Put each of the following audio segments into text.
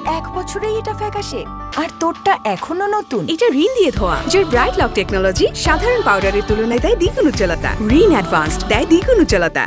1 বছরেই এটা ফ্যাকাশে আর তোরটা এখনো নতুন। এটা রিন দিয়ে ধোয়া যার ব্রাইট লক টেকনোলজি সাধারণ পাউডারের তুলনায় দেয় দ্বিগুণ উজ্জ্বলতা। রিন অ্যাডভান্সড দেয় দ্বিগুণ উজ্জ্বলতা।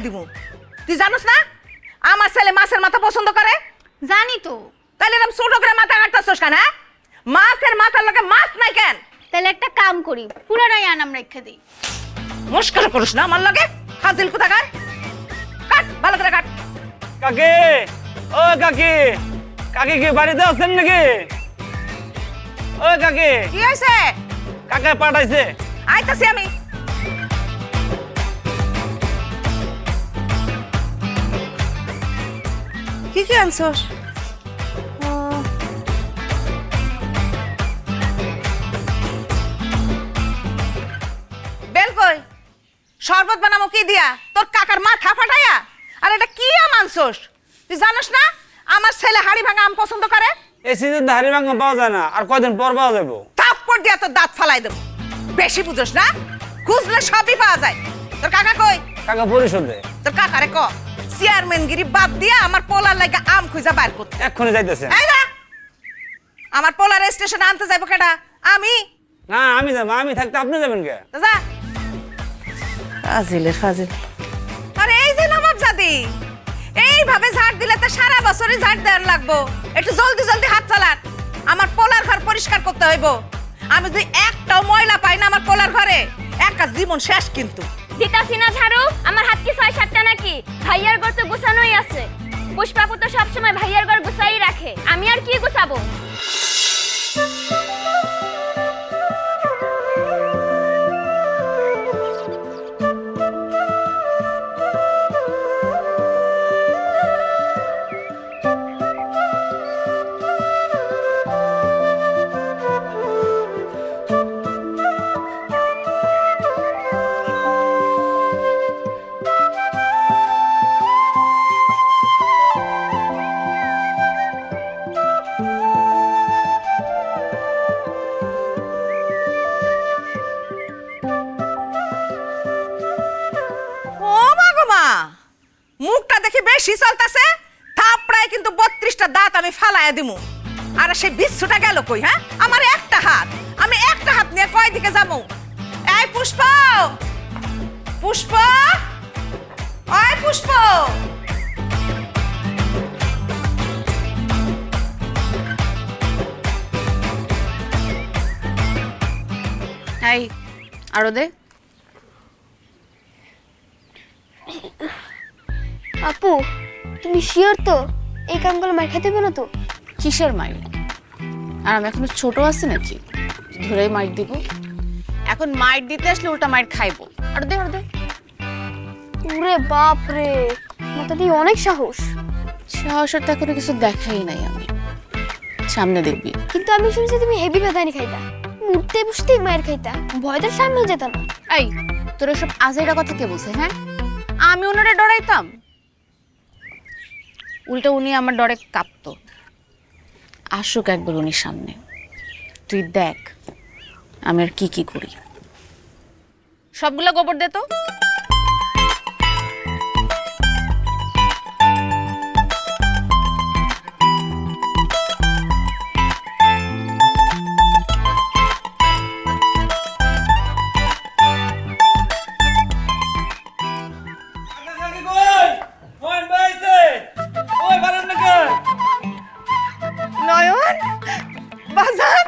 দিব তুই জানোস না আমার ছেলে মাছের মাথা পছন্দ করে? জানি তো। তাহলে এরকম ছোট করে মাথা কাটতাছস কেন? হ্যাঁ, মাছের মাথার লগে মাছ নাই কেন? তাহলে একটা কাম করি, পুরোটাই আনাম রেখে দিই। মুশকিল করিস না আমার লগে, ফাজিল কোথাকার। কাট, ভালো করে কাট। কাকি, ও কাকি, কাকি কি বাড়িতে আছেন নাকি? ও কাকি, কি হইছে? কাকা পাঠাইছে। আইতাছি আমি। কি কি আনছস? বেল কই? শরবত বানামো কি দিয়া? তোর কাকার মাথা ফাটাইয়া? আর এটা কি আম আনছস? তুই জানোস না আমার ছেলে হাড়ি ভাঙা আম পছন্দ করে? এই সিজনে হাড়ি ভাঙা পাওয়া যায় না, আর কয়দিন পর পাওয়া যাবো। থাপ্পড় দিয়া তোর দাঁত ফালাই দেব। বেশি বুঝোস না, খুঁজলে সবই পাওয়া যায়। তোর কাকা কই? কাকা পরিশোধে। তোর কাকারে ক চেয়ারম্যানগিরি বাদ দিয়া আমার পোলার লাগা আম খুঁজা বাইর করতে। এক্ষুনি যাইতেছে। এই না, আমার পোলার স্টেশনে আনতে যাইব কেডা? আমি না, আমি যাবো। আমি থাকতে আপনি যাবেন কে? তো যা। ফাজিল। আরে এই যে নবাব জাদি, এইভাবে ঝাড় দিলে তো সারা বছরই ঝাড় দেওয়ার লাগবো। একটু জলদি জলদি হাত চালান, আমার পোলার ঘর পরিষ্কার করতে হইব। আমি যদি একটাও ময়লা পাই না আমার পোলার ঘরে, একা জীবন শেষ কিন্তু। দিতাছি না ঝাড়ু? আমার হাত কি 6-7টা নাকি? ভাইয়ার ঘর তো গুছানোই আছে। পুষ্পাপু তো সবসময় ভাইয়ার ঘর গুছাই রাখে, আমি আর কি গুছাবো? মুখটা দেখি বেশি চলতেছে, থাপড়ায় কিন্তু 32টা দাঁত আমি ফালাইয়া দিমু। আর সেই বিচ্ছুটা গেল কই? হ্যাঁ, আমার একটা হাত, আমি একটা হাত নিয়ে কয় দিকে যাবো? এই পুষ্প, পুষ্প, ওই পুষ্প। এই আরো দে। আপু, তুমি শিওর তো এই কামগুলো মার খেতে হবে না তো? কিসের মাইর? আর আমি এখনো ছোট আছি নাকি ধরে মাইর দিব? এখন মাইর দিতে আসলে উল্টা মাইর খাইবো। আর দে, আর দে। ওরে বাপ রে, মাথাটি অনেক সাহস। সাহসের তো এখনো কিছু দেখাই নাই আমি, সামনে দেখবি। কিন্তু আমি শুনছি তুমি হেভি বেদানি খাইতা, উঠতে বসতে মায়ের খাইতা, ভয়দের সামনে যেত না। এই তোর সব আজেরা কথা কে বলছে? হ্যাঁ, আমি ওনারে ডরাইতাম? উল্টা উনি আমার ডরে কাঁপতো। আসুক একবার উনি সামনে, তুই দেখ আমি আর কি কি করি। সবগুলা গোবর দে তো। নয়ন, বাজার,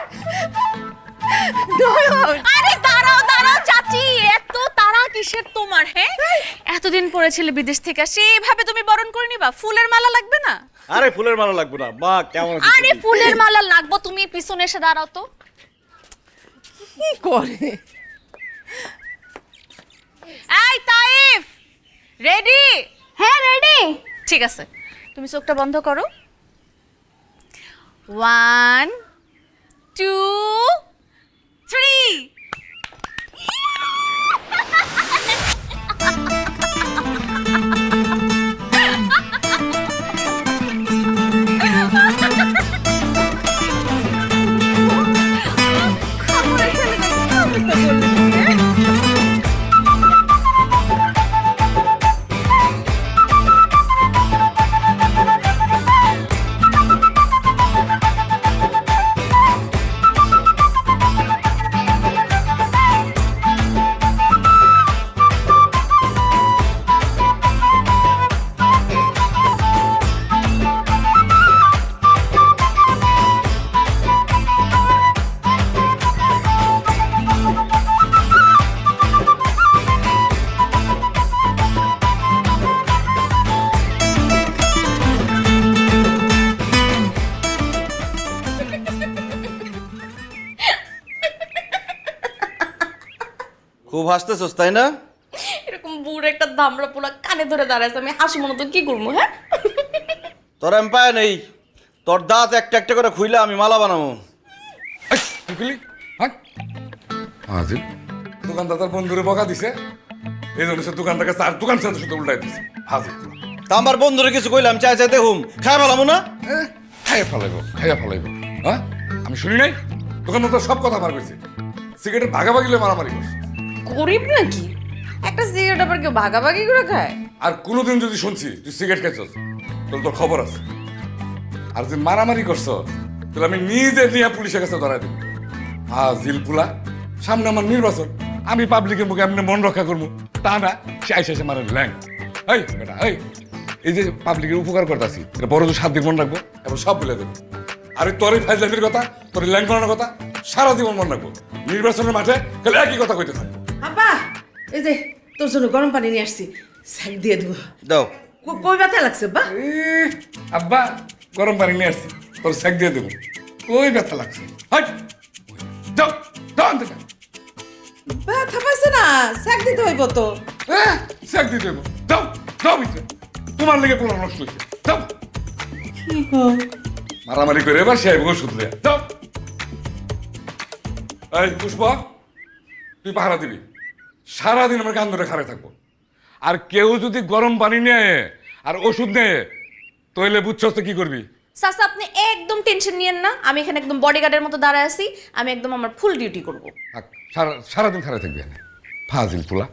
নয়ন। আরে দাঁড়াও দাঁড়াও চাচি, এত তারা কিসের তোমার? হ্যাঁ, এতদিন পরে ছেলে বিদেশ থেকে আসে, এইভাবে তুমি বরণ করে নিবা? ফুলের মালা লাগবে না? আরে ফুলের মালা লাগবে না। মা কেমন আছিস? আরে ফুলের মালা লাগবো, তুমি পিছনে এসে দাঁড়াও তো। কি করে? এই তাইফ রেডি? হ্যাঁ রেডি। ঠিক আছে, তুমি চোখটা বন্ধ করো। 1 2 3। খুব হাসতেছস তাই না? এরকম বুড়ো একটা দামড়া পোলা কানে ধরে দাঁড়াইছে, আমি হাসি মনে তো কি করবো? হ্যাঁ, তোর আমি পায় নেই, তোর দাঁত একটা একটা করে খুইলে আমি মালা বানাবো। হাজির দোকানদার বন্ধুরে বকা দিছে, এই জন্য সে দোকানদারকে চার দোকান সাথে শুধু উল্টাই দিছে। হাজির তা আমার বন্ধুরে কিছু কইলাম, চাই চাই দেখুম খাই ফেলামো না? খাইয়া ফেলাইব। হ্যাঁ, আমি শুনি নাই দোকানদার সব কথা বার কইছে, সিগারেটের ভাগাভাগি লয়ে মারামারি করছে। গরিব নাকি একটা সিগারেট আবার কেউ ভাগাভাগি করে খায়? আর কোনোদিন যদি শুনছি তুই সিগারেট খাইছস তাহলে তোর খবর আছে। আর যে মারামারি করছ তাহলে আমি নিজে নিয়ে পুলিশের কাছে ধরাই দেব। হাজিল পুলা, সামনে আমার নির্বাচন, আমি পাবলিকের মুখে এমনি মন রক্ষা করবো তা না, সে আইসে মারে ল্যাং। এই বেটা এই যে পাবলিকের উপকার করতেছি, এটা বড় 7 দিন মনে রাখবো, এবার সব বলে দেবো। আর তোর এই ফাইজলামির কথা, তোর ল্যাং বানানোর কথা সারা জীবন মনে রাখবো। নির্বাচনের মাঠে তাহলে একই কথা কইতে থাকবো। আব্বা, এই যে তোর জন্য গরম পানি নিয়ে আসছি, স্যাক দিয়ে দেবো। দাও। কই ব্যথা লাগছে বা? আব্বা গরম পানি নিয়ে আসছি, তোর স্যাক দিয়ে দেবো। ওই ব্যথা লাগছে, যাও যাও আনতে যাও। ব্যথা পাইছে না, স্যাক দিতে হইব তো। স্যাক দিয়ে দেবো, যাও যাও ভিতরে, তোমার লেগে পোলা নষ্ট হয়েছে, যাও। মারামারি করে এবার সে ওষুধ দেয়া, যাও। এই পুষ্প, তুই পাহারা দিবি, সারাদিন আমার কান ধরে খাড়ে থাকবো। আর কেউ যদি গরম পানি নেয় আর ওষুধ নেয় তাহলে বুঝছস তো কি করবি? চাচা আপনি একদম টেনশন নিয়েন না, আমি এখানে একদম বডিগার্ডের মতো দাঁড়ায় আছি, আমি একদম আমার ফুল ডিউটি করব। থাক, সারাদিন খাড়ে থাকবি এখানে, ফাজিল পোলা।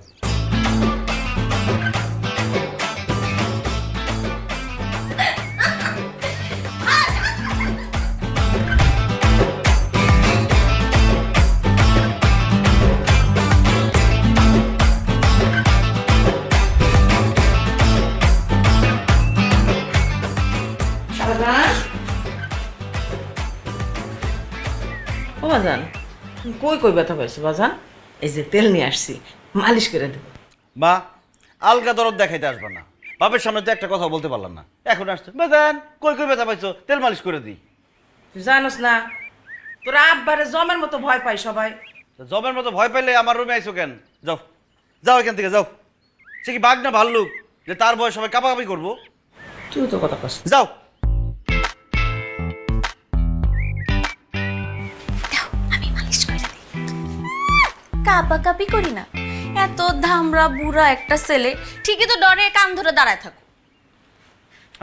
ও বাজান, কই কই ব্যথা পাইছো বাজান? এই যে তেল নিয়ে আসছি, মালিশ করে দেবো। মা, আলগা দরদ দেখাইতে আসবা না। বাপের সামনে তো একটা কথা বলতে পারলাম না, এখন আসছে বেজান কই কই ব্যথা পাইছো, তেল মালিশ করে দিই। তুই জানোস না তোরা আব্বারে জমের মতো ভয় পাই সবাই। জবের মতো ভয় পাইলে আমার রুমে আইছো কেন? যাও যাও এখান থেকে যাও। সে কি বাঘ না ভাল্লুক যে তার বয়স সবাই কাপাকাপি করবো? তুই তো কথা কস। যাও। আমি মালিশ করে দিই। কাপাকাপি করি না, এত ধামরা বুড়া একটা ছেলে ঠিকই তো ডরে কান ধরে দাঁড়ায় থাকো।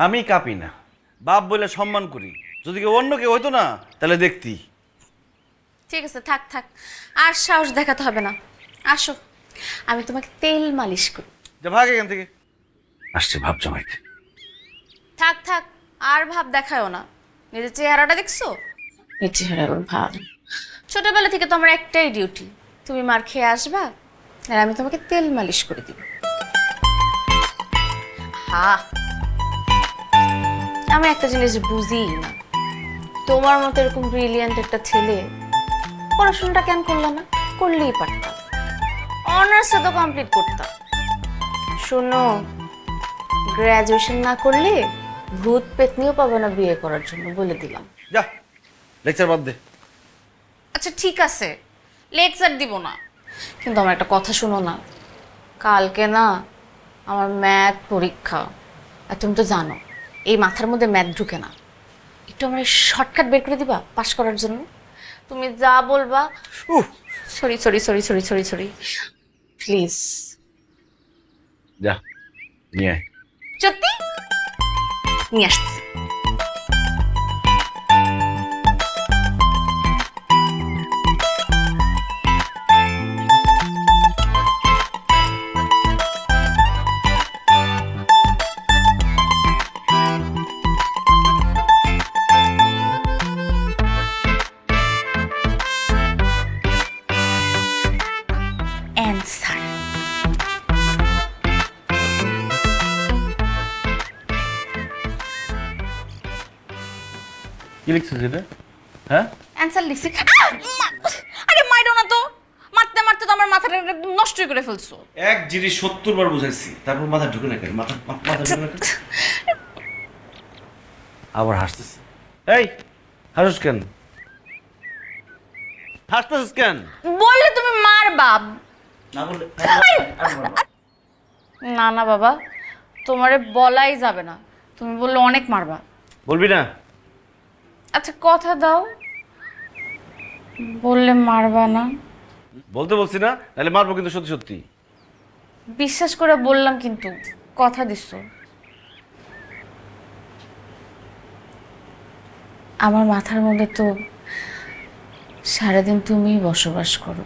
আমি কাঁপি না, বাপ বলে সম্মান করি। যদি কেউ অন্য কেউ হইতো না তাহলে দেখতি। ঠিক আছে, থাক থাক, আর সাহস দেখাতে হবে না। আসো, আমি তোমাকে তেল মালিশ করি। যা ভাগ এখান থেকে। আসছে ভাব জমাইতে। থাক থাক, আর ভাব দেখায়ও না। নিজের চেহারাটা দেখছো? এই চেহারার ভাব। ছোটবেলা থেকে তো আমার একটাই ডিউটি, তুমি মার খেয়ে আসবা আর আমি তোমাকে তেল মালিশ করে দিব। হা, আমি একটা জিনিস বুঝি না, তোমার মতো এরকম ব্রিলিয়ান্ট একটা ছেলে পড়াশোনাটা কেন করলো না? করলেই পারতাম, অনার্সটা তো কমপ্লিট করতাম। শোনো, গ্রাজুয়েশন না করলে ভূত পেতনিও পাবে না বিয়ে করার জন্য, বলে দিলাম। যা, লেকচার বাদ দে। আচ্ছা ঠিক আছে, লেকচার দিব না, কিন্তু আমার একটা কথা শোনো না। কালকে না আমার ম্যাথ পরীক্ষা, আর তুমি তো জানো এই মাথার মধ্যে ম্যাথ ঢুকে না। একটু আমার শর্টকাট বের করে দিবা পাস করার জন্য? তুমি যা বলবা। Sorry sorry sorry sorry sorry sorry please. যা নিয়ে আয়। সত্যি নিয়ে আসছি। অ্যান্সার কি লিখছিস এটা? হ্যাঁ, অ্যান্সার লিখছি। আরে মাইরো না তো, মারতে মারতে তো আমার মাথাটা একদম নষ্টই করে ফেলছো। এক জিনিস 70 বার বুঝাইছি, তারপর মাথা ঢুকে না কেন? মাথা ঢুকে না কেন? আবার হাসতেছিস। এই হাসিস কেন? হাসতেছিস কেন? বললে তুমি মারবা। না বললে না না বাবা, তোমারে বলাই যাবে না, তুমি বললে অনেক মারবা। বলবি না? আচ্ছা কথা দাও, বললে মারবা না। বলতে বলছি না, নাহলে মারবো কিন্তু সত্যি সত্যি। বিশ্বাস করে বললাম কিন্তু কথা দিছো। আমার মাথার মধ্যে তো সারাদিন তুমিই বসবাস করো,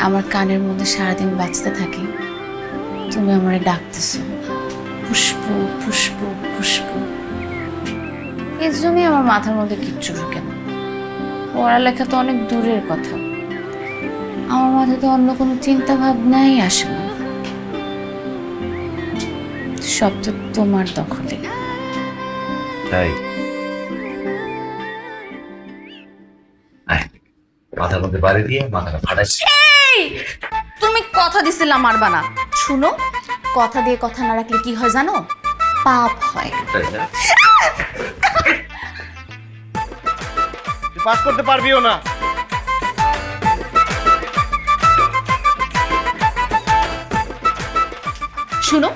আমার কানের মধ্যে সারাদিন বাজতে থাকি তুমি আমারে ডাকতেছো পুষ্প পুষ্প পুষ্প। এর জন্যই আমার মাথার মধ্যে কিচ্ছু ঢুকে না। পড়ালেখা তো অনেক দূরের কথা, আমার মাথায় তো অন্য কোনো চিন্তা ভাবনাই আসে না, সব তো তোমার দখলে। তাই মাথার মধ্যে বাড়ি দিয়ে মাথাটা ফাটাইছি। তুমি কথা দিছিলা মারবা না। শুনো, কথা দিয়ে কথা না রাখলে কি হয় জানো? পাপ হয়। তুই পাস করতে পারবিও না। শুনো,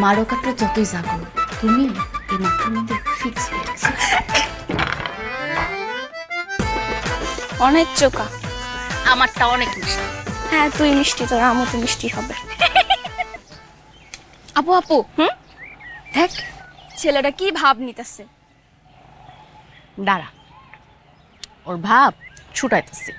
মারো কাটটা যতই জাগো, তুমি এই মাথার মধ্যে ফিক্স হয়ে গেছো। অনেক চোকা। আমারটা অনেক মিষ্টি। হ্যাঁ তুই মিষ্টি, তোর আমও তো মিষ্টি হবে। আপু আপু, দেখ ছেলেটা কি ভাব নিতেছে। দাঁড়া, ওর ভাব ছুটাইতেছি।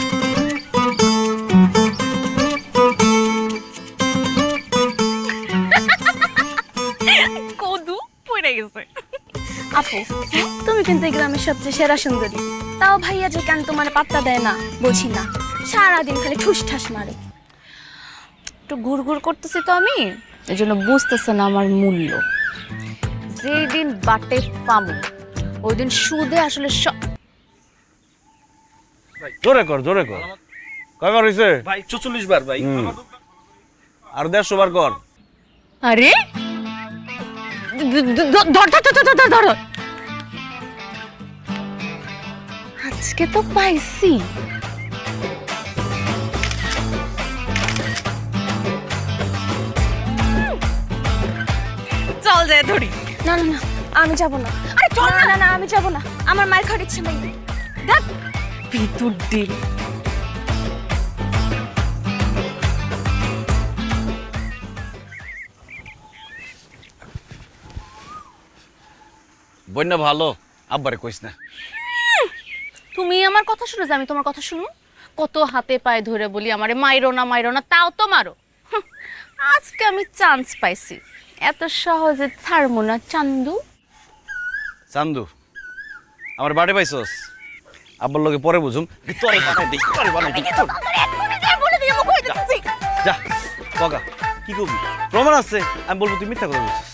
কদু পড়ে গেছে। আপু তুমি কিন্তু এই গ্রামের সবচেয়ে সেরা সুন্দরী, তাও ভাইয়া যে কেন তোমার পাত্তা দেয় না বুঝি না, সারাদিন খালি ঠুস ঠাস মারে। একটু ঘুর ঘুর করতেছি তো আমি, এই জন্য বুঝতেছে না আমার মূল্য। যেই দিন বাটে পামু ওই দিন সুদে আসলে জোরে কর, জোরে কর। কয়বার হয়েছে ভাই 44 বার ভাই। আর 150 বার কর। আরে ধর ধর ধর ধর ধর। আজকে তো পাইছি। চল যায় ধরি। না না না আমি যাব না। আরে চল না। না না আমি যাব না, আমার মায়ের খাওয়ার ইচ্ছে নেই। দেখ ভিতর দিল। বন্যা ভালো, আব্বারে কইস না। তুমি আমার কথা শুনো, আমি তোমার কথা শুনো। কত হাতে পায়ে ধরে বলি আমারে মাইরো না, তাও তো মারো। আজকে আমি চান্স পাইছি, এত সহজে ছাড়বো না। চান্দু চান্দু, আমার বাড়ি পাইছস? আব্বার লগে পরে বুঝুম। তোরে বানাই দেই, তোরে বানাই দেই। যা কগা, কি করবি? প্রমাণ আছে, আমি বলবো তুই মিথ্যা কথা বলছিস।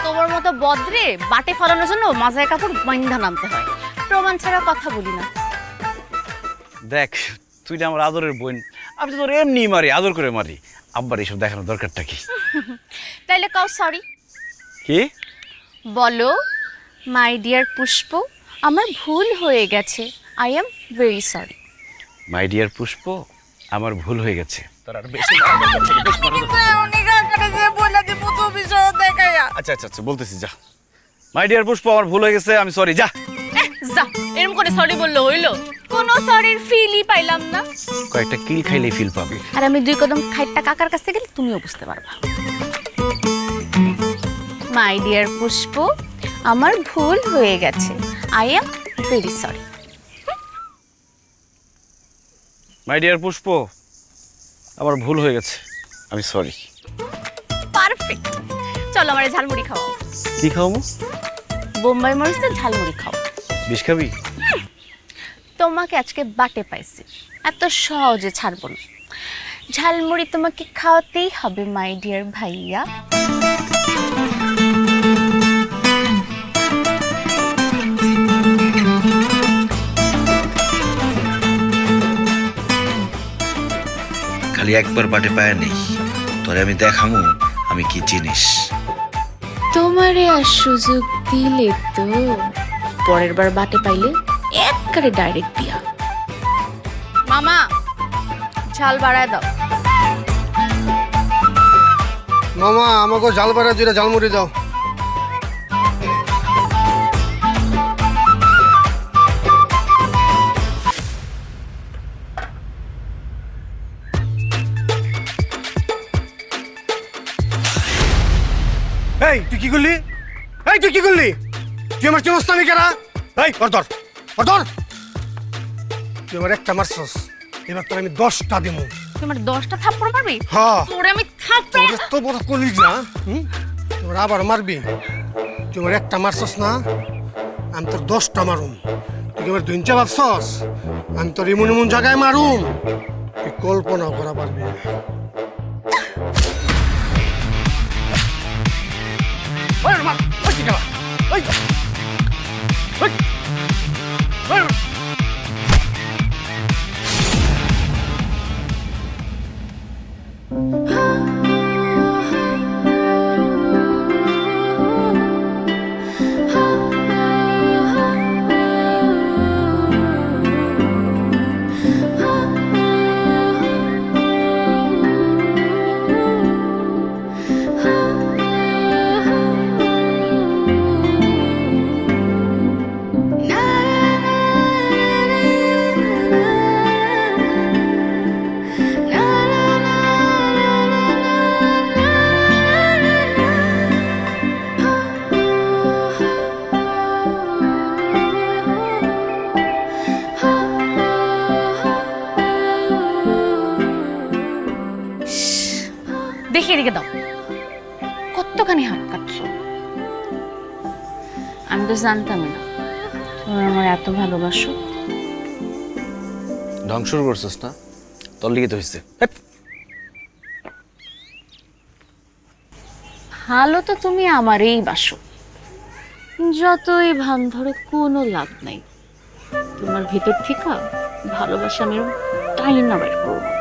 তোমার মতো বদ্রে বাটে ফলানোর জন্য মাজায় কাপড় বান্ধা নামতে হয়, প্রমাণ ছাড়া কথা বলি না। দেখ তুই না আমার আদরের বোন, আমি তো তোর এমনি মারি, আদর করে মারি। আব্বার এইসব দেখানোর দরকারটা কি? তাইলে কাউ সরি কি বলো, মাই ডিয়ার পুষ্প, আমার ভুল হয়ে গেছে, I am very sorry. My dear Pushpa, আমার ভুল হয়ে গেছে। তোর আর বেশি আচ্ছা আচ্ছা আচ্ছা বলতেছি, যা। মাই ডিয়ার পুষ্প, আমার ভুল হয়ে গেছে, আমি সরি, যা। যা, এরকম করে সরি বললে হইলো? কোনো সরির ফিলই পাইলাম না। কয়েকটা কিল খাইলেই ফিল পাবে। আর আমি 2 কদম খাইটটা কাকার কাছে গেলে তুমিও বুঝতে পারবা। মাই ডিয়ার পুষ্প, আমার ভুল হয়ে গেছে, I am very sorry. My dear Pushpa, আমার ভুল হয়ে গেছে, আমি সরি। পারফেক্ট। চলো আমার ঝালমুড়ি খাওয়াও। কি খাওয়াবো? বোম্বাই মরিচের ঝালমুড়ি খাও। বিষ খাবি? তোমাকে আজকে বাটে পাইছি, এত সহজে ছাড়বো না। ঝালমুড়ি তোমাকে খাওয়াতেই হবে মাই ডিয়ার ভাইয়া। খালি একবার বাটে পায় নেই, তোরে আমি দেখামু আমি কি জিনিস। তোমারে আর সুযোগ দিলে তো পরের বার বাটে পাইলে একবারে ডাইরেক্ট দিয়া। মামা, ঝাল বাড়ায় দাও। মামা, আমাকে জাল বাড়া যেটা ঝালমুড়ি দাও। এই তুই কি করলি? এই তুই কি করলি? তুই আমার চিনস্তানি কেনা? এই অর্ধর অর্ধর, তুই আমার একটা মারছস, এবার তোর আমি 10টা দেবো। তোমার 10টা থাপ্পড় মারবি? হ্যাঁ, তোরে আমি থাপ্পড়। তোর তো বড় কলিজ না, তোর আবার মারবি। তুই আমার একটা মারছস না, আমি তোর 10টা মারুম। তুই আমার 2 ভাবছস আমি তোর এমন এমন জায়গায় মারুম তুই কল্পনাও করা পারবি না। দেখি এদিকে দাও, কতখানি হাত কাটছো। আমি তো জানতামই না তুমি আমার এত ভালোবাসো। ধ্বংস করছিস না, তোর লিগে তো হয়েছে। ভালো তো তুমি আমারই বাসো, যতই ভান ধরে কোনো লাভ নাই। তোমার ভিতর থেকে ভালোবাসা আমি তাই না বের করবো।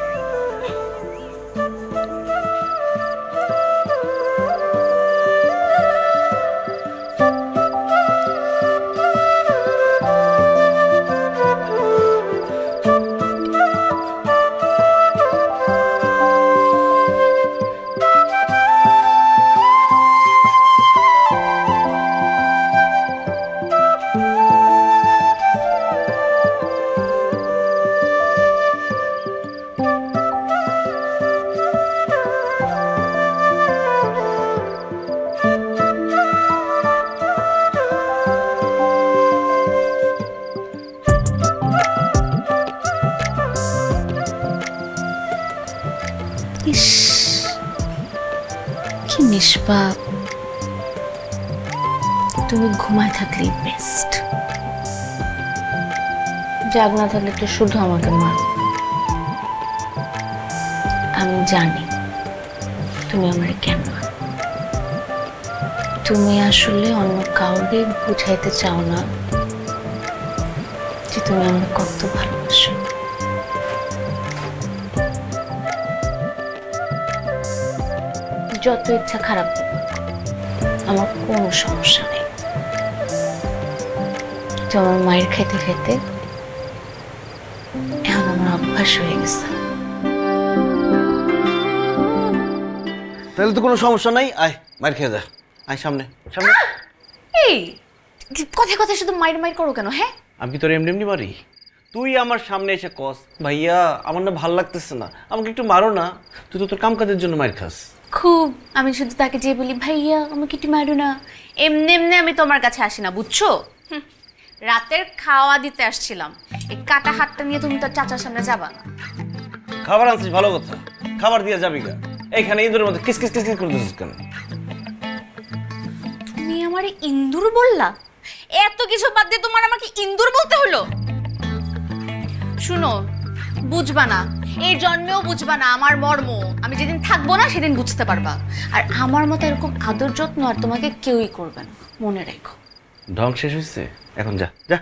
ইস, কি নিষ্পাপ। তুমি ঘুমায় থাকলেই বেস্ট, জাগ না থাকলে তো শুধু আমাকে মার। আমি জানি তুমি আমার কেন মার। তুমি আসলে অন্য কাউকে বুঝাইতে চাও না যে তুমি আমাকে কত ভালোবাসো। যত ইচ্ছা খারাপ আমার কোনো সমস্যা নেই। তোমার মায়ের খেতে খেতে অভ্যাস হয়ে গেছে। তাহলে তো কোনো সমস্যা নাই, আয় মার খেয়ে যা, আয় সামনে সামনে। এই কথায় কথায় শুধু মাইর মাইর করো কেন? হ্যাঁ, আমি কি তোর এমনি এমনি মারি? তুই আমার সামনে এসে কস ভাইয়া আমার না ভাল লাগতেছে না, আমাকে একটু মারো না। তুই তো তোর কাম কাজের জন্য মার খাস। খুব আমি শুধু তাকে যে বলি ভাইয়া আমাকে একটু মারো না, এমনি এমনি আমি তোমার কাছে আসি না, বুঝছো? রাতের খাওয়া দিতে আসছিলাম, এই কাটা হাতটা নিয়ে তুমি তো চাচার সামনে যাবা না। খাবার আনছিস ভালো কথা, খাবার দিয়ে যাবি গা। এইখানে ইঁদুরের মধ্যে কিস কিস কিস কিস করতেছিস কেন? তুমি আমারে ইন্দুর বললা? এত কিছু বাদ দিয়ে তোমার আমাকে ইন্দুর বলতে হলো? শুনো, বুঝবা না, এই জন্মেও বুঝবা না আমার মর্ম। আমি যেদিন থাকবো না সেদিন বুঝতে পারবা। আর আমার মতো এরকম আদর যত্ন আর তোমাকে কেউই করবে না, মনে রেখো। ঢং শেষ হয়েছে, এখন যা যা।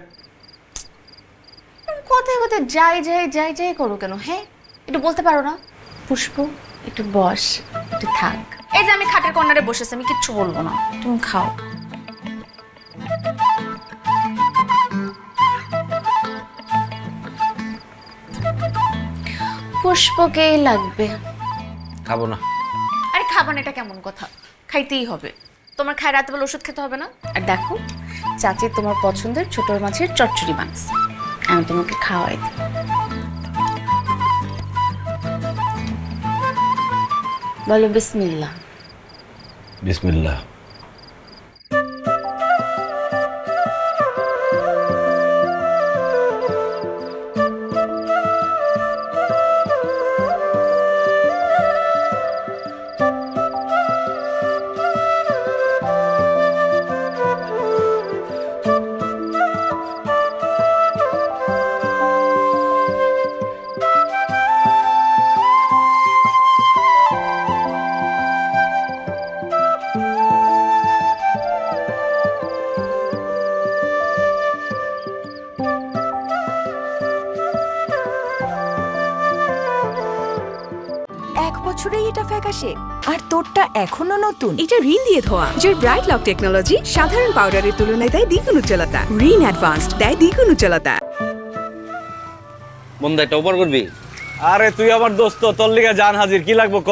কথায় কথায় যাই যাই যাই যাই করো কেন? হ্যাঁ, একটু বলতে পারো না? পুষ্প একটু বস, একটু থাক। এই যে আমি খাটের কর্নারে বসেছি, আমি কিচ্ছু বলবো না, তুমি খাও। পুষ্পকেই লাগবে। খাবো না। আরে খাবার এটা কেমন কথা? খাইতেই হবে। তোমার খায় রাতে বেলা ওষুধ খেতে হবে না? আর দেখো, চাচি তোমার পছন্দের ছোট মাছের চচ্চড়ি বানাচ্ছে, আমি তোমাকে খাওয়াই দিই। বলো বিসমিল্লাহ। বিসমিল্লাহ। এক বছরেই এটা ফ্যাকাশে, আর তোরটা এখনো নতুন। এটা রিন দিয়ে ধোয়া। নিজের ব্রাইট লক টেকনোলজি সাধারণ পাউডারের তুলনায় দেয় দ্বিগুণ উজ্জ্বলতা। রিন অ্যাডভান্সড দেয় দ্বিগুণ উজ্জ্বলতা। বন্ধু একটা উপর করবি? আরে তুই আমার দোস্ত, তোর লিগে জান হাজির, কি লাগবো ক?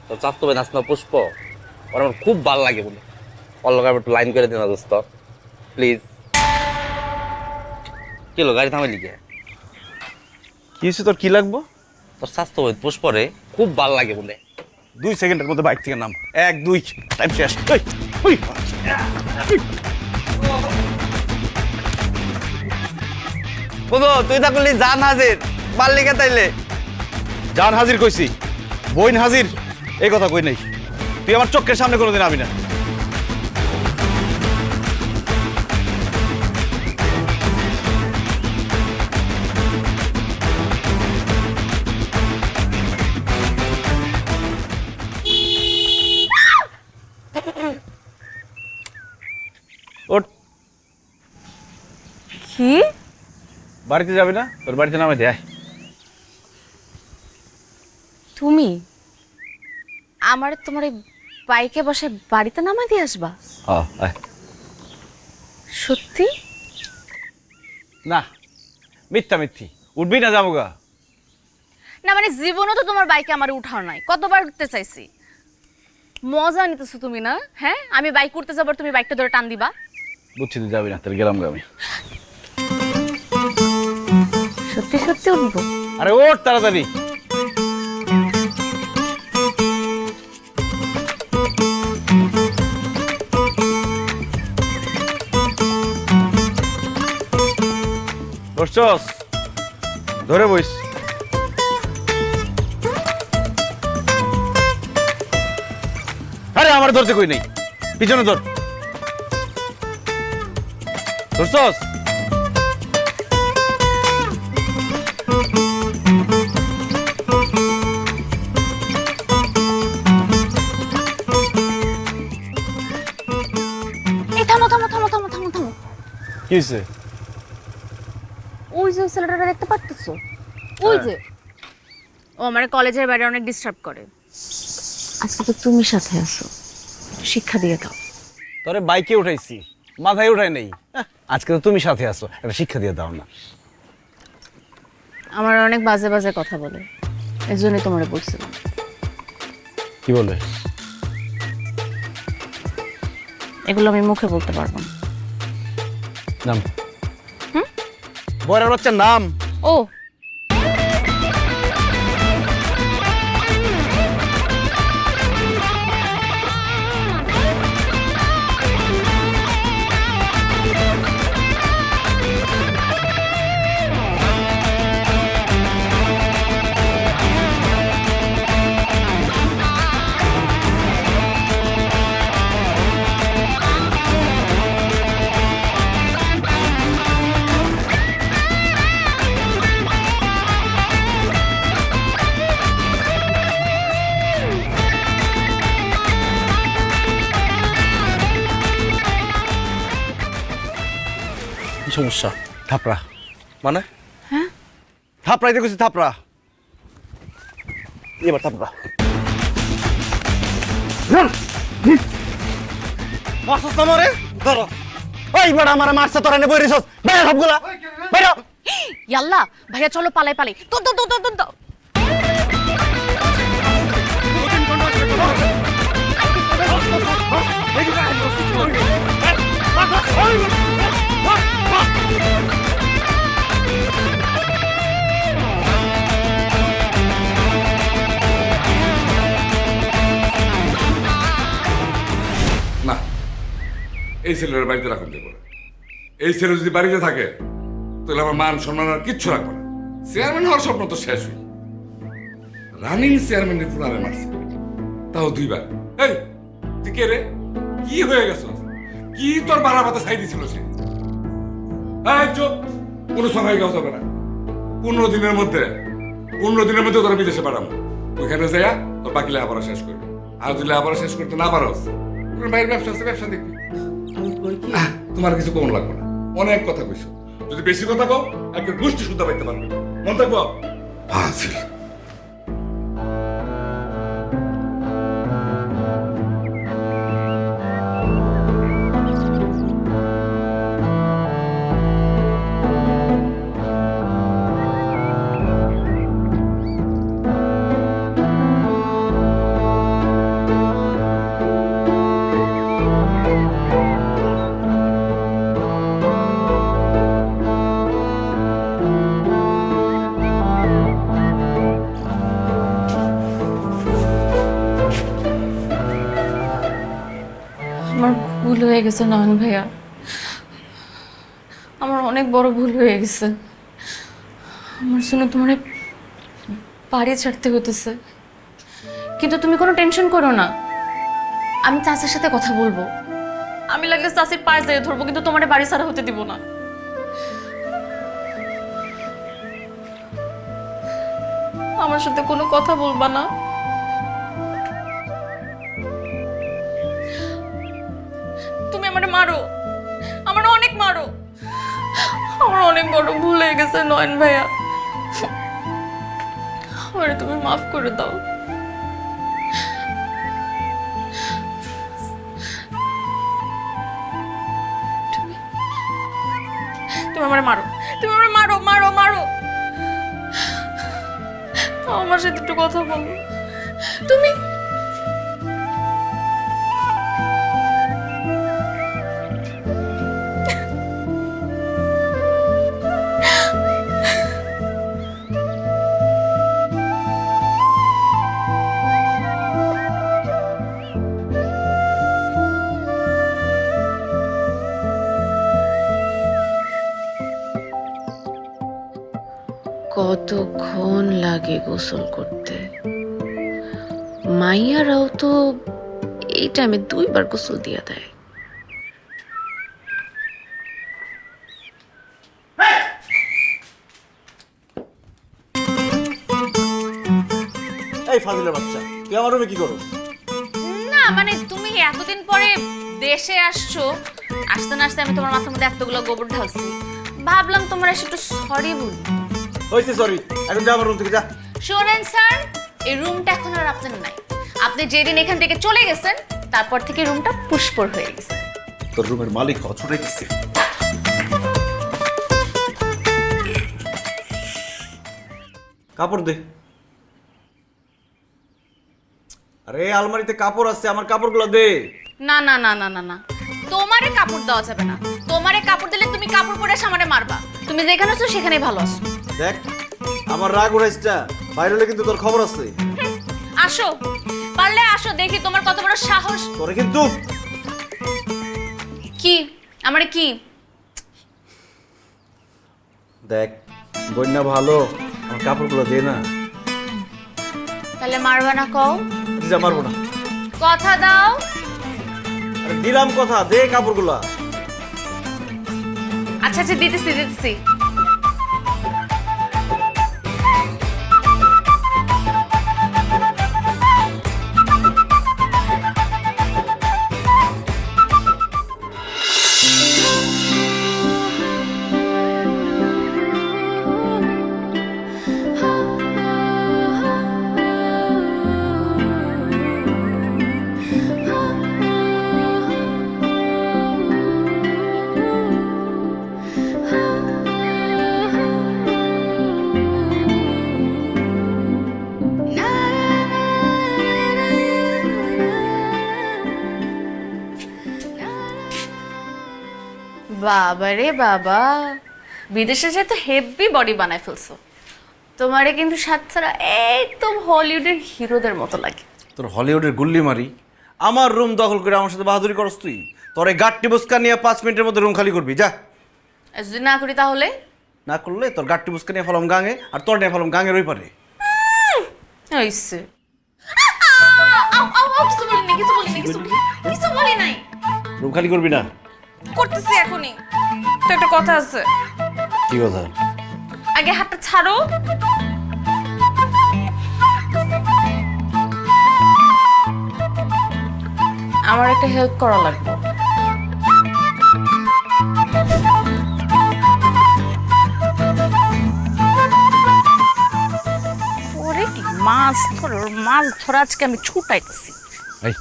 তো চাস্তো ভাই নাচনা পুষ্প, ওর আমার খুব ভালো লাগে বলে, ওর লোক একটু লাইন করে দিন না দোস্ত প্লিজ। কি লো গাড়ি থামাইলি কে? কি হয়েছে তোর, কি লাগবো? তোর স্বাস্থ্য ভাই পুষ্পরে খুব ভালো লাগে বলে। 2 সেকেন্ডের মধ্যে বাইক থেকে নাম। 1 2 টাইম শেষ। বন্ধু তুই তা করলি জান হাজির, পারলি কে তাইলে? জান হাজির কইছি, বইন হাজির এই কথা কই নাই। তুই আমার চোখের সামনে কোনোদিন আবি না। ওঠ, কি? বাড়িতে যাবি না? তোর বাড়িতে নামে দে। তুমি আমার তোমার এই বাইকে বসে বাড়িতে নামাই দিয়ে আসবা? সত্যি? না মিথ্যা মিথ্যি, উঠবি না যাবো গা। না মানে জীবনও তো তোমার বাইকে আমার উঠাও নাই, কতবার উঠতে চাইছি। মজা নিতেছো তুমি না? হ্যাঁ, আমি বাইক উঠতে যাবার তুমি বাইকটা ধরে টান দিবা? বুঝছি তুই যাবি না, তাহলে গেলাম গা আমি। সত্যি সত্যি উঠবো? আরে ওঠ তাড়াতাড়ি। বসছস? ধরে বইস। আরে আমার ধরতে কই নেই, পিছনে ধর। ধরছস? এই থামো থামো থামো থামো থামো থামো। কি হয়েছে? ওই যে ছেলেটা দেখতে পারতেছো? ওই যে ও আমার কলেজের বাইরে অনেক ডিস্টার্ব করে। আজকে তো তুমি সাথে আছো, শিক্ষা দিয়ে দাও। তোরে বাইকে উঠাইছি, মাথায় উঠাই নেই। আজকে তো তুমি সাথে আছো, একটা শিক্ষা দিয়ে দাও না। আমার অনেক বাজে বাজে কথা বলে, এর জন্যই তোমারে বলছিলাম। কি বলে? এগুলো আমি মুখে বলতে পারবো না। নাম বয়রার বাচ্চার নাম? ও কি সমস্যা? থাপড়া মানে? হ্যাঁ থাপড়াইতে গেছি, থাপড়া। এবার থাপড়া মারছস না মরে? ধরো। ওই বড় আমার মারছে, তোরা নে বইরিছস। বেরা সবগুলা বেরা। ইয়াল্লা ভাইয়া চলো পালাই পালাই। তো তো তো তো তো না, এই ছেলের বাড়িতে রাখুন দেবো না। এই ছেলে যদি বাড়িতে থাকে তাহলে আমার মান সম্মান আর কিচ্ছু রাখবো না। চেয়ারম্যান হওয়ার স্বপ্ন তো শেষ হই। রানিং চেয়ারম্যানের ফুলারে মারছে, তাও 2 বার। এই তুই কে রে? কি হয়ে গেছ? কি তোর বাড়া পাতা ছাই দিছিল সে? চুপ, কোনো সময় গাও যাবে না। 15 দিনের মধ্যে তোরা বিদেশে পাঠাবো। ওইখানে যাইয়া তোর বাকি লেখাপড়া শেষ করবি। আর যদি লেখাপড়া শেষ করতে না পারস, তোর বাইরের ব্যবসা আছে, ব্যবসা দেখবি। তোমার কিছু কমন লাগবে না, অনেক কথা কইছো। যদি বেশি কথা কও একটা গোষ্ঠী শুদ্ধ পাইতে পারবে। মন থাকবো ফাজিল। আমার ভুল হয়ে গেছে নয়ন ভাইয়া, আমার অনেক বড় ভুল হয়ে গেছে। আমার জন্য তোমার বাড়ি ছাড়তে হতেছে, কিন্তু তুমি কোনো টেনশন করো না। আমি চাচির সাথে কথা বলবো, আমি লাগলে চাচির পায়ে যেয়ে ধরবো, কিন্তু তোমার বাড়ি ছাড়া হতে দিব না। আমার সাথে কোনো কথা বলবা না। তুমি আমারে মারো, আমার অনেক মারো, আমার অনেক বড় ভুল হয়ে গেছে নয়ন ভাইয়া, আমারে তুমি মাফ করে দাও। তুমি আমারে মারো, তুমি আমারে মারো মারো মারো, আমার সাথে একটু কথা বলো। তুমি কতক্ষণ লাগে গোসল করতে? মাইয়ারাও তো এই টাইমে 2 বার গোসল দিয়া দেয়। এই ফাজিলের বাচ্চা, তুই আমার রুমে কি করো? না মানে তুমি এতদিন পরে দেশে আসছো, আসতে না আসতে আমি তোমার মাথার মধ্যে এতগুলো গোবর ঢালছি, ভাবলাম তোমার এসে একটু সরি বলি। হইছে সরি, এখন যা আমার রুম থেকে যা। শোনেন স্যার, এই রুমটা এখন আর আপনার নাই। আপনি যেদিন এখান থেকে চলে গেছেন তারপর থেকে রুমটা পুষ্পর হয়ে গেছে। তোর রুমের মালিক ছুটে গেছে। কাপড় দে। আরে আলমারিতে কাপড় আছে, আমার কাপড়গুলো দে। না না না না না না, তোমারে কাপড় দেওয়া যাবে না। তোমারে কাপড় দিলে তুমি কাপড় পরে এসে আমারে মারবা। তুমি যেখানে আছো সেখানেই ভালো আছো। দেখ আমার রাগ উড়াইছটা, বাইরে হলে কিন্তু তোর খবর আছে। আসো, পারলে আসো, দেখি তোমার কত বড় সাহস। তোরে কিন্তু কি আমারে কি? দেখ বন্যা ভালো, আমার কাপড়গুলো দে না। তাহলে মারবা না কও? যা মারবো না। কথা দাও। আরে দিলাম কথা, দে কাপড়গুলো। আচ্ছা আচ্ছা, দিতেছি দিতেছি। বাবা রে বাবা, বিদেশে যে তো হেভি বডি বানায় ফেলছো। তোমারে কিন্তু সাতছাড়া একদম হলিউডের হিরোদের মতো লাগে। তোর হলিউডের গুল্লি মারি, আমার রুম দখল করে আমার সাথে বাহাদুরি করস তুই? তোরে গাট্টি বুসকা নিয়ে 5 মিনিটের মধ্যে রুম খালি করবি, যা। আর যদি না করি তাহলে? না করলে তোর গাট্টি বুসকা নিয়ে ফেলাম গাঙে, আর তোর নিয়ে ফেলাম গাঙের ওই পারে। হইছে। কিছু বলি নাই, কিছু বলি নাই, কিছু বলি নাই। রুম খালি করবি না? করতেছি এখনই। তো একটা কথা আছে। কি কথা? আগে হাতটা ছাড়ো। আমার একটা হেল্প করা লাগবে। ওরে কি মাছ ধরো, মাছ ধরা আজকে আমি ছুটাইতেছি। এই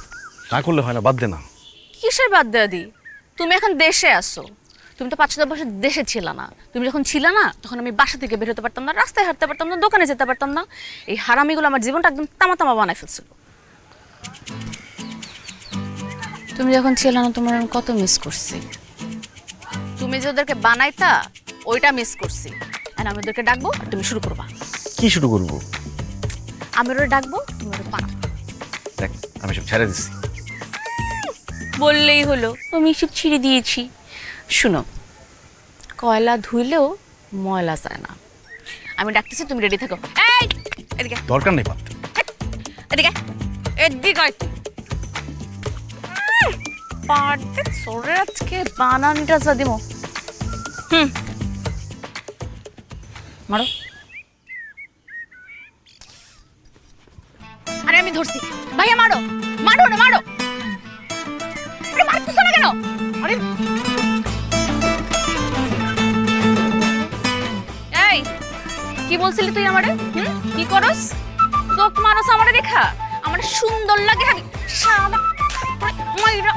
না করলে হয় না, বাদ দে না। কিসের বাদ দেওয়া দি? তুমি এখন দেশে আসো। তুমি তো 5-6 বছর দেশে ছিল না। তুমি যখন ছিল না তখন আমি বাসা থেকে বের হতে পারতাম না, রাস্তায় হাঁটতে পারতাম না, দোকানে যেতে পারতাম না। এই হারামিগুলো আমার জীবনটা একদম তামা তামা বানাই ফেলছিল। তুমি যখন ছিল না তোমার আমি কত মিস করছি। তুমি যে ওদেরকে বানাইতা ওইটা মিস করছি। আর আমি ওদেরকে ডাকবো আর তুমি শুরু করবা। কি শুরু করবো? আমি ওরা ডাকবো, তুমি ওরা বানাবো। দেখ আমি সব ছেড়ে দিচ্ছি। বললেই হলো, আমি সব ছিঁড়ে দিয়েছি। শুনো, কয়লা ধুইলেও ময়লা যায় না। আমি ডাকতেছি, তুমি রেডি থাকো। এই এদিকে, দরকার নেই বাদ। এদিকে, এদিকে আয়। পারতে সরে আজকে বানানটা যা দিমো। মারো। আরে আমি ধরছি। ভাইয়া মারো, মারো না, মারো। আরে মারতেছো না কেন? আরে এই কি বলছিলি তুই আমারে? কি করস? চোখ মারস আমারে দেখা? আমারে সুন্দর লাগে হাবি শালা মাইরা।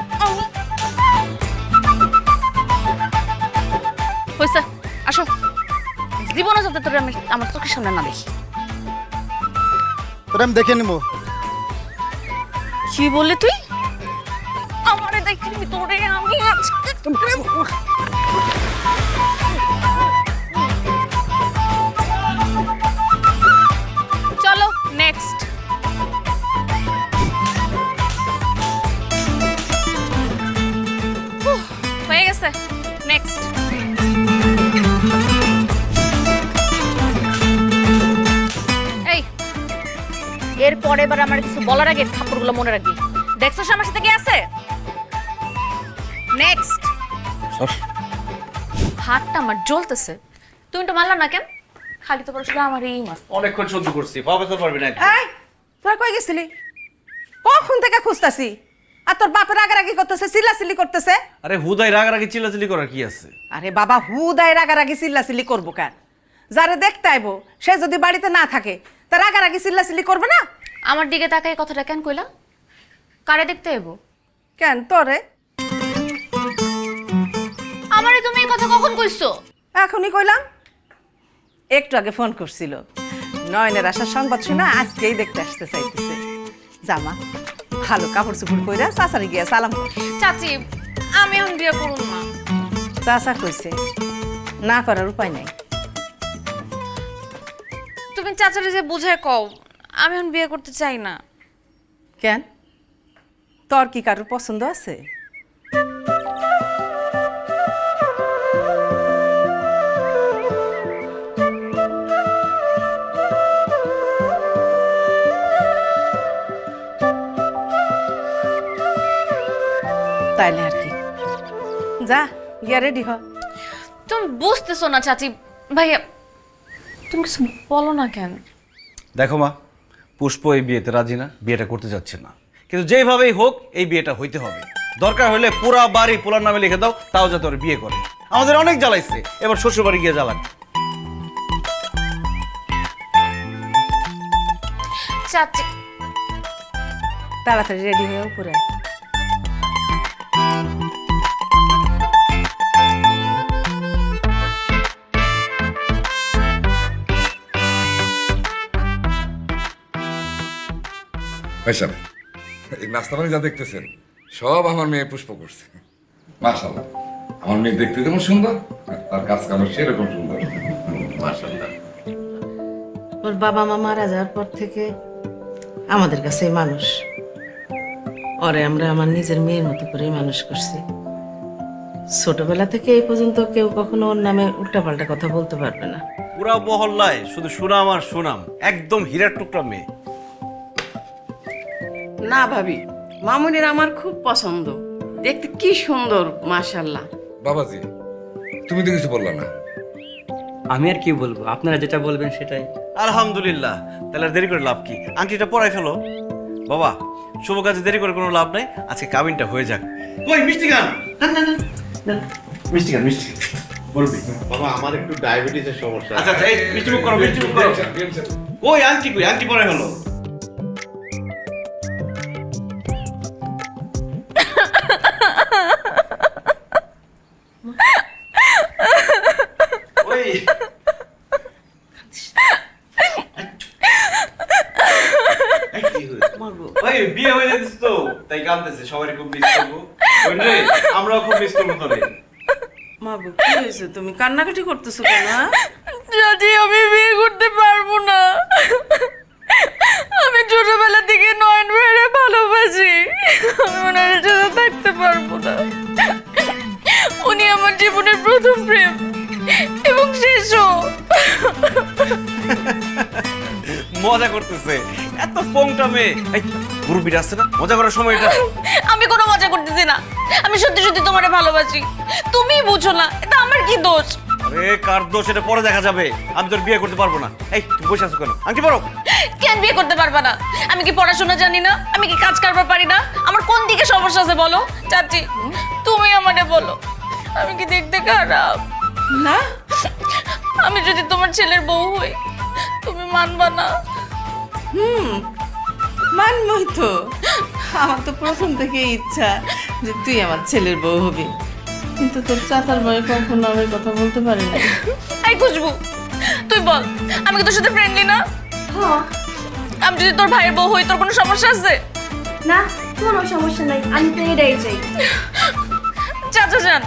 হইছে, আসো। জীবনে যাতে তোর আমি আমার চোখের সামনে না দেখি। তোর আমি দেখে নেবো। কি বললি তুই? আমারে দেখে নিবি তোরে আমি আজকে। চলো নেক্সট। হয়ে গেছে, নেক্সট। এই এরপরে এবার আমার কিছু বলার আগে থাপ্পড়গুলো মনে রাখবি। দেখছো আমার সাথে কি আছে? নেক্সট। হাতটা আমার জ্বলতেছে। তুমি তো মারলা না কেন? খালি তো পড়াশোনা আমার এই মাস। অনেকক্ষণ সহ্য করছি, পাবে তোর পারবি না। এই তোরা কই গেছিলি? কখন থেকে খুঁজতাছি? আর তোর বাপের রাগারাগি করতেছে, চিল্লাচিল্লি করতেছে। আরে হুদাই রাগারাগি চিল্লাচিল্লি করার কি আছে? আরে বাবা, হুদাই রাগারাগি চিল্লাচিল্লি করবো কেন? যারে দেখতে আইবো সে যদি বাড়িতে না থাকে তা রাগারাগি চিল্লাচিল্লি করবে না? আমার দিকে তাকাই কথাটা কেন কইলা? কারে দেখতে আইবো? কেন তোরে? আমারে তুমি এই কথা কখন কইছো? এখনই কইলাম। একটু আগে ফোন করছিল, নয়নের আসার সংবাদ শুনে আজকেই দেখতে আসতে চাইতেছে। জামা ভালো কাপড় চোপড় কইরা চাচারে গিয়া সালাম কর। চাচি আমি এখন বিয়ে করুন না। চাচা কইছে না করার উপায় নাই। তুমি চাচারে যে বুঝায় কও আমি এখন বিয়ে করতে চাই না। কেন তোর কি কারোর পছন্দ আছে? তাইলে আর কি, যা গিয়া রেডি হ। তুমি বুঝতেছো না চাচি। ভাইয়া তুমি কিছু বলো না কেন? দেখো মা, পুষ্প এই বিয়েতে রাজি না, বিয়েটা করতে যাচ্ছে না। কিন্তু যেইভাবেই হোক এই বিয়েটা হইতে হবে। দরকার হলে পুরা বাড়ি পোলার নামে লিখে দাও, তাও যাতে ওর বিয়ে করে। আমাদের অনেক জ্বালাইছে, এবার শ্বশুর বাড়ি গিয়ে জ্বালান। চাচি তাড়াতাড়ি রেডি হয়ে উপরে আয়। ভাইসাব, এই নাস্তা পানি যা দেখতেছেন সব আমার মেয়ে পুষ্প করছে। মাশাআল্লাহ, আমার মেয়ে দেখতে যেমন সুন্দর তার কাজ কাম সেরকম সুন্দর। মাশাআল্লাহ। ওর বাবা মা মারা যাওয়ার পর থেকে আমাদের কাছে মানুষ। ওরে আমরা আমার নিজের মেয়ের মতো করেই মানুষ করছি। ছোটবেলা থেকে এই পর্যন্ত কেউ কখনো ওর নামে উল্টাপাল্টা কথা বলতে পারবে না। পুরা মহল্লায় শুধু সুনাম আর সুনাম, একদম হীরার টুকরা মেয়ে। না ভাবি, মামুনের আমার খুব পছন্দ, দেখতে কি সুন্দর মাশাআল্লাহ। বাবাজি তুমি তো কিছু বললা না। আমি আর কি বলবো, আপনারা যেটা বলবেন সেটাই। আলহামদুলিল্লাহ, তাহলে আর দেরি করে লাভ কি? আংটিটা পরাই ফেলো বাবা। শুভ কাজে দেরি করে কোনো লাভ নাই, আজকে কাবিনটা হয়ে যাক। কই মিষ্টি গান? মিষ্টি গান, মিষ্টি বলবি বাবা, আমার একটু ডায়াবেটিসের সমস্যা। আচ্ছা আচ্ছা, এই মিষ্টি মুখ করো, মিষ্টি মুখ করো। কই আংটি, কই আংটি পরাই হলো? ওই বিয়ে হয়ে যাচ্ছে তো তাই কাঁদতেছে, সবাই খুব মিস করবো। আমরাও খুব মিস করবো তোরে। মাগো কি হয়েছে, তুমি কান্নাকাটি করতেছো কেন? চাচি আমি বিয়ে করতে পারবো না। আমি ছোটবেলা থেকে নয়ন ভাইরে ভালোবাসি। আমি ওনার সাথে থাকতে পারবো না। উনি আমার জীবনের প্রথম প্রেম এবং শেষও। মজা করতেছে, এত পোংটা মেয়ে। এই মুরব্বিরা আছে না, মজা করার সময় এটা। আমি কোনো মজা করতেছি না, আমি সত্যি সত্যি তোমারে ভালোবাসি। তুমি বুঝো না, এটা আমার কি দোষ? আরে কার দোষ এটা পরে দেখা যাবে। আমি তোর বিয়ে করতে পারবো না। এই তুই বসে আছো কেন? আংটি পরো। কেন বিয়ে করতে পারবা না? আমি কি পড়াশোনা জানি না? আমি কি কাজ কারবার পারি না? আমার কোন দিকে সমস্যা আছে বলো? চাচি তুমি আমারে বলো, আমি কি দেখতে খারাপ? না, আমি যদি তোমার ছেলের বউ হই তুমি মানবা না? মানবই তো। আমার তো প্রথম থেকে ইচ্ছা যে তুই আমার ছেলের বউ হবি, কিন্তু তোর চাচার বউ কখনো আমি কথা বলতে পারি না। এই খুশবু, তুই বল, আমি কি তোর সাথে ফ্রেন্ডলি না? হ্যাঁ। আমি যদি তোর ভাইয়ের বউ হই তোর কোনো সমস্যা আছে? না, কোনো সমস্যা নাই, আমি তো এটাই চাই। চাচা যান,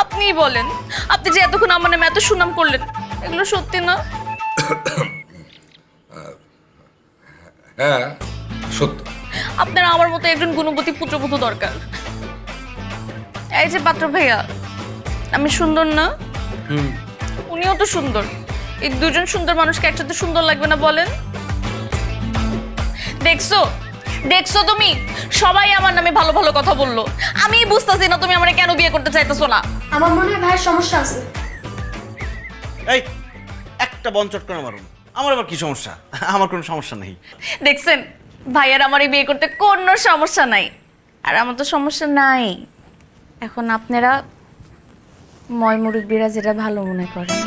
আপনিই বলেন, আপনি যে এতক্ষণ আমার নামে এত সুনাম করলেন, এগুলো সত্যি না? হ্যাঁ সত্য। আপনার আমার মতো একজন গুণবতী পুত্রবধূ দরকার। এই যে পাত্র ভাইয়া, আমি সুন্দর না? উনিও তো সুন্দর। এই দুজন সুন্দর মানুষকে একসাথে সুন্দর লাগবে না বলেন? দেখছো দেখছো তুমি, সবাই আমার নামে ভালো ভালো কথা বললো। আমি বুঝতেছি না তুমি আমারে কেন বিয়ে করতে চাইতেছো না। আমার মনে হয় ভাইয়ের সমস্যা আছে। এই একটা বঞ্চট করে মারুন, আমার আবার কি সমস্যা? আমার কোনো সমস্যা নেই। দেখছেন, ভাইয়ার আমার বিয়ে করতে কোনো সমস্যা নাই, আর আমার তো সমস্যা নাই। এখন আপনারা ময় মুরব্বীরা যেটা ভালো মনে করেন।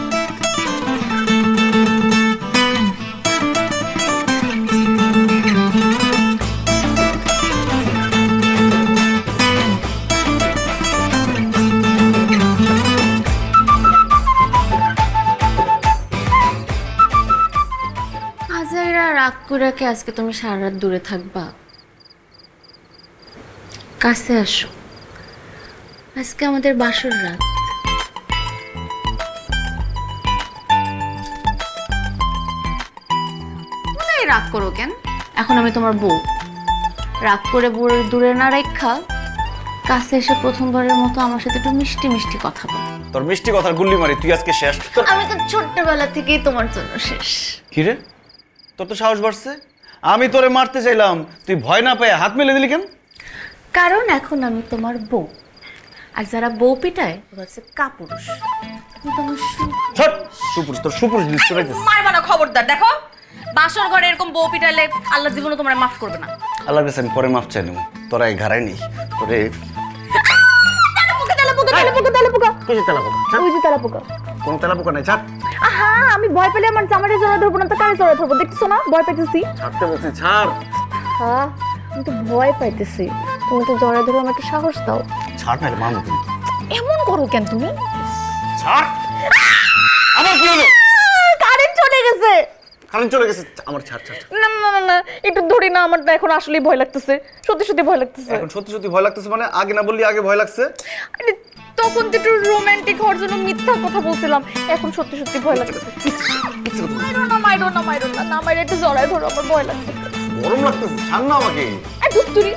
রাগ করে কি আজকে তুমি সারা রাত দূরে থাকবা? কাছে আসো, আজকে আমাদের বাসর রাত। রাগ করো কেন? এখন আমি তোমার বউ, রাগ করে দূরে না রেখা কাছে এসে প্রথমবারের মতো আমার সাথে একটু মিষ্টি মিষ্টি কথা বল। তোর মিষ্টি কথার গুল্লি মারি, তুই আজকে শেষ। আমি তো ছোট্টবেলা থেকেই তোমার জন্য শেষ। কি রে, তোর তো সাহস বাড়ছে। আমি তোরে মারতে চাইলাম, তুই ভয় না পেয়ে হাত মেলে দিলি কেন? কারণ এখন আমি তোমার বউ, আর যারা বউ পিটায় ওরা হচ্ছে কাপুরুষ। তোমার সুপুরুষ, তোর সুপুরুষ দৃশ্য রাখতেছিস। মারবা না, খবরদার। দেখো, বাসর ঘরে এরকম বউ পিটাইলে আল্লাহ জীবনে তোমার মাফ করবে না। আল্লাহর কাছে আমি পরে মাফ চাই নেব, তোরা এই ঘাড়াই নেই তোরে। কোন তেলা পোকা নাই, ছাড়। আমি ভয় পেলে আমার জামাটা জড়া ধরবো না তো কারে জড়া ধরবো? দেখতেছো না ভয় পাইতেছি। ছাড়তে বলছি, ছাড়। হ্যাঁ, আমি তো ভয় পাইতেছি। তুমি তো জড়া ধরে আমাকে সাহস দাও। ছাড় নাহলে মারবো কিন্তু। এমন করো কেন তুমি? ছাড়। আমার কি হলো? কারেন্ট চলে গেছে। কারেন্ট চলে গেছে, আমার ছাড় ছাড়। না না না না, একটু ধরি না, আমার এখন আসলেই ভয় লাগতেছে। সত্যি সত্যি ভয় লাগতেছে। এখন সত্যি সত্যি ভয় লাগতেছে মানে? আগে না বললি আগে ভয় লাগছে? আরে তখন তো একটু রোমান্টিক হওয়ার জন্য মিথ্যা কথা বলছিলাম, এখন সত্যি সত্যি ভয় লাগতেছে। মাইরো না, মাইরো না, মাইরো না, না মাইরে একটু জড়ায় ধরো, আমার ভয় লাগতেছে। গরম লাগতেছে, ছাড় না আমাকে। দুত্তুরি,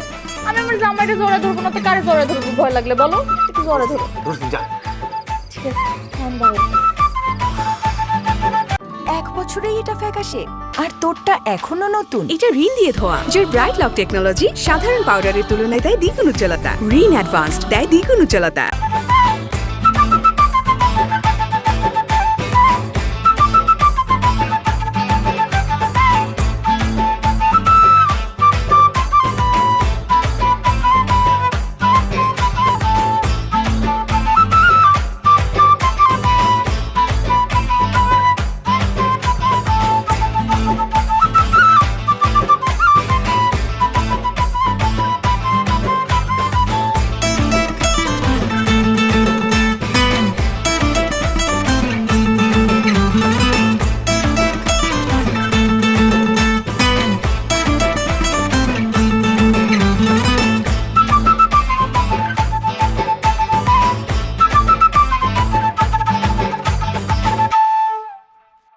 আমি আমার জামাইরে জড়ায় ধরবো না তো কারে জড়ায় ধরবো? ভয় লাগলে বলো, একটু জড়ায় ধরো। ধরছি, যা। ঠিক আছে, আমি বাড়ি। 1 বছরেই এটা ফ্যাকাশে, আর তোরটা এখনো নতুন। এটা রিন দিয়ে ধোয়া, যার ব্রাইট লক টেকনোলজি সাধারণ পাউডারের তুলনায় দেয় দ্বিগুণ উজ্জ্বলতা। রিন অ্যাডভান্সড দেয় দ্বিগুণ উজ্জ্বলতা।